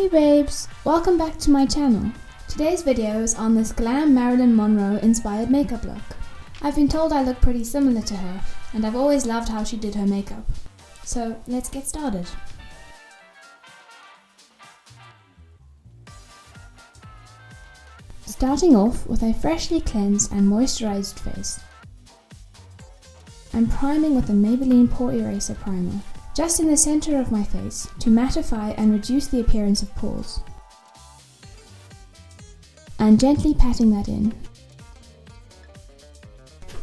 Hey babes, welcome back to my channel. Today's video is on this glam Marilyn Monroe inspired makeup look. I've been told I look pretty similar to her, and I've always loved how she did her makeup. So let's get started. Starting off with a freshly cleansed and moisturized face. I'm priming with the Maybelline Pore Eraser Primer, just in the center of my face to mattify and reduce the appearance of pores. And gently patting that in.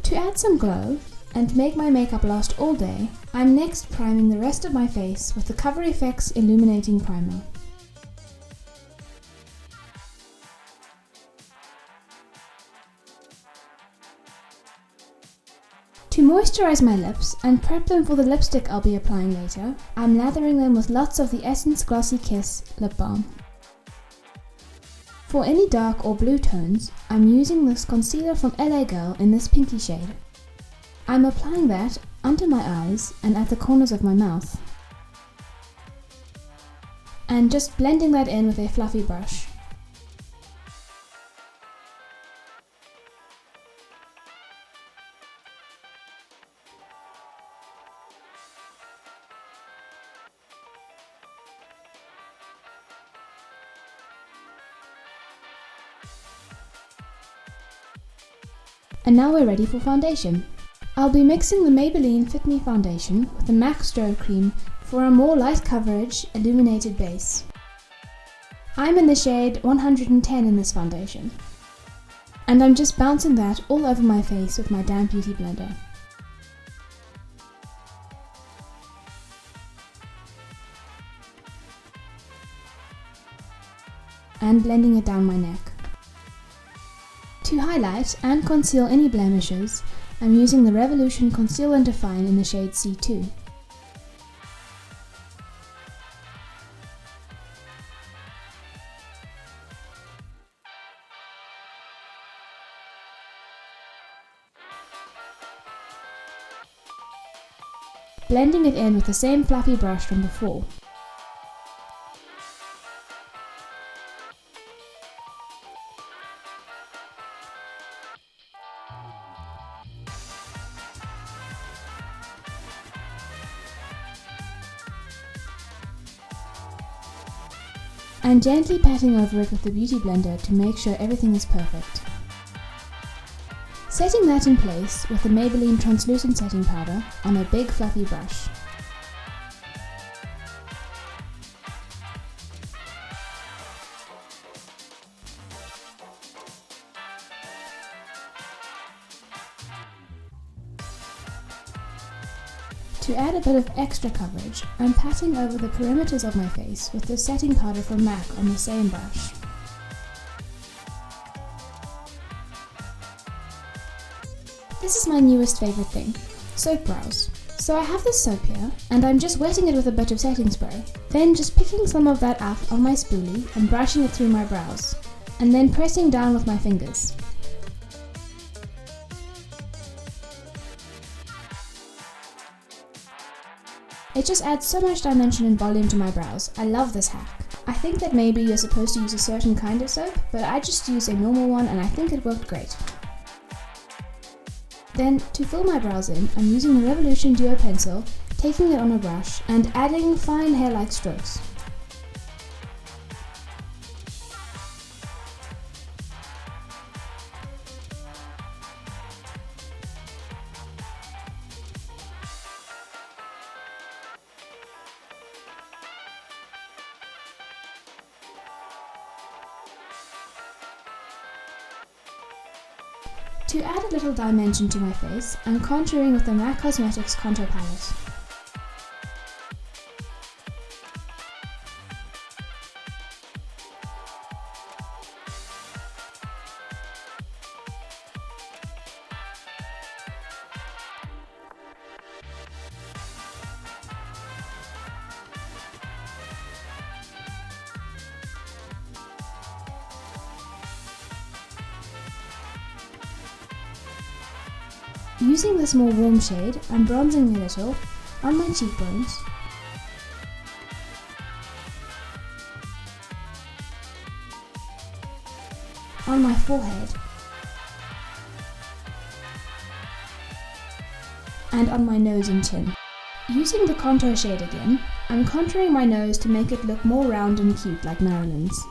To add some glow and make my makeup last all day, I'm next priming the rest of my face with the Cover FX Illuminating Primer. To moisturize my lips and prep them for the lipstick I'll be applying later, I'm lathering them with lots of the Essence Glossy Kiss Lip Balm. For any dark or blue tones, I'm using this concealer from LA Girl in this pinky shade. I'm applying that under my eyes and at the corners of my mouth. And just blending that in with a fluffy brush. And now we're ready for foundation. I'll be mixing the Maybelline Fit Me foundation with the MAC Strobe Cream for a more light coverage, illuminated base. I'm in the shade 110 in this foundation. And I'm just bouncing that all over my face with my damp beauty blender. And blending it down my neck. To highlight and conceal any blemishes, I'm using the Revolution Conceal and Define in the shade C2. Blending it in with the same fluffy brush from before. And gently patting over it with the beauty blender to make sure everything is perfect. Setting that in place with the Maybelline Translucent Setting Powder on a big fluffy brush. To add a bit of extra coverage, I'm patting over the perimeters of my face with the setting powder from MAC on the same brush. This is my newest favourite thing, soap brows. So I have this soap here, and I'm just wetting it with a bit of setting spray, then just picking some of that up on my spoolie and brushing it through my brows, and then pressing down with my fingers. It just adds so much dimension and volume to my brows. I love this hack. I think that maybe you're supposed to use a certain kind of soap, but I just used a normal one and I think it worked great. Then, to fill my brows in, I'm using the Revolution Duo Pencil, taking it on a brush and adding fine hair-like strokes. To add a little dimension to my face, I'm contouring with the MAC Cosmetics Contour Palette. Using this more warm shade, I'm bronzing a little on my cheekbones on my forehead, and on my nose and chin. Using the contour shade again, I'm contouring my nose to make it look more round and cute like Marilyn's.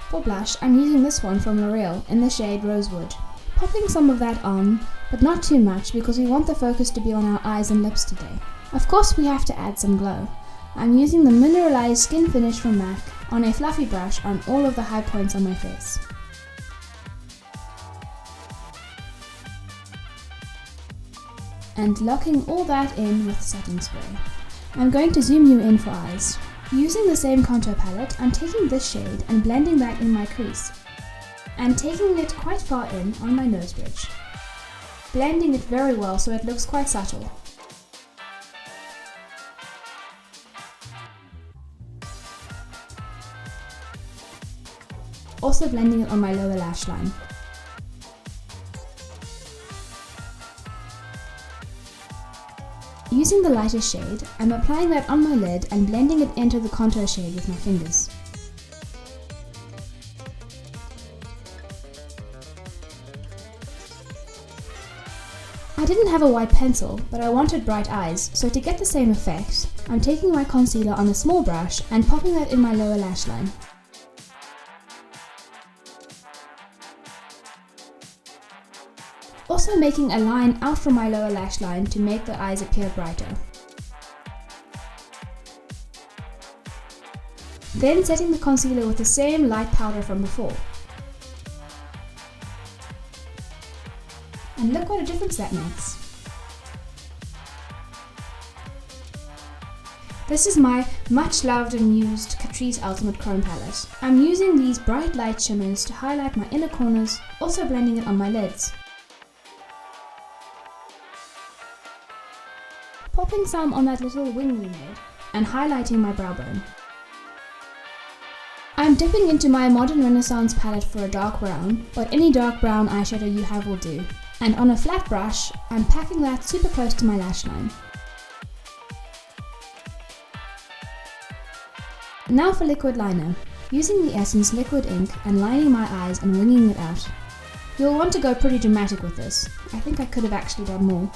For blush, I'm using this one from L'Oreal in the shade Rosewood. Popping some of that on, but not too much because we want the focus to be on our eyes and lips today. Of course we have to add some glow. I'm using the mineralized skin finish from MAC on a fluffy brush on all of the high points on my face. And locking all that in with setting spray. I'm going to zoom you in for eyes. Using the same contour palette, I'm taking this shade and blending that in my crease, and taking it quite far in on my nose bridge. Blending it very well so it looks quite subtle. Also blending it on my lower lash line. Using the lighter shade, I'm applying that on my lid and blending it into the contour shade with my fingers. I didn't have a white pencil, but I wanted bright eyes, so to get the same effect, I'm taking my concealer on a small brush and popping that in my lower lash line. Also making a line out from my lower lash line to make the eyes appear brighter. Then setting the concealer with the same light powder from before. And look what a difference that makes. This is my much loved and used Catrice Ultimate Chrome palette. I'm using these bright light shimmers to highlight my inner corners, also blending it on my lids. Popping some on that little wing we made, and highlighting my brow bone. I'm dipping into my Modern Renaissance palette for a dark brown, but any dark brown eyeshadow you have will do. And on a flat brush, I'm packing that super close to my lash line. Now for liquid liner. Using the Essence liquid ink and lining my eyes and winging it out. You'll want to go pretty dramatic with this. I think I could have actually done more.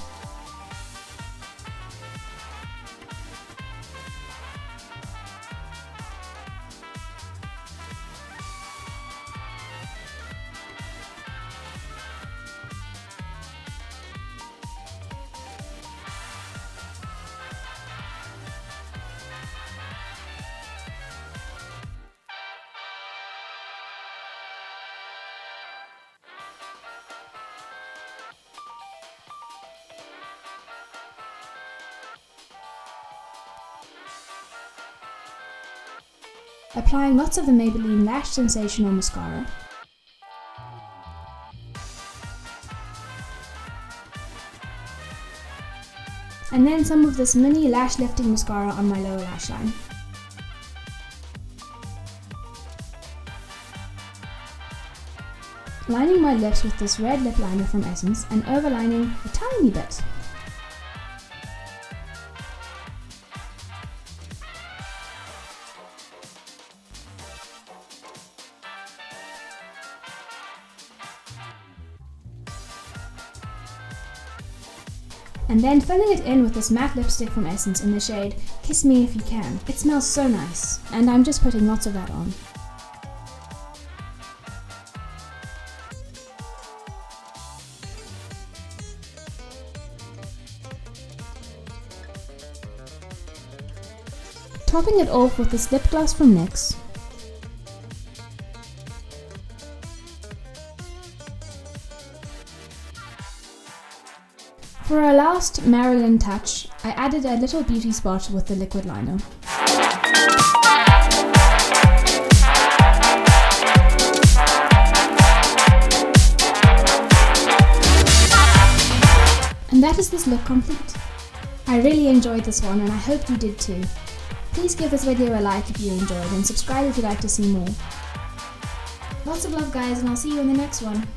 Applying lots of the Maybelline Lash Sensational Mascara. And then some of this mini lash lifting mascara on my lower lash line. Lining my lips with this red lip liner from Essence and overlining a tiny bit. And then filling it in with this matte lipstick from Essence in the shade Kiss Me If You Can. It smells so nice, and I'm just putting lots of that on. Topping it off with this lip gloss from NYX. For our last Marilyn touch, I added a little beauty spot with the liquid liner. And that is this look complete. I really enjoyed this one and I hope you did too. Please give this video a like if you enjoyed and subscribe if you'd like to see more. Lots of love guys, and I'll see you in the next one.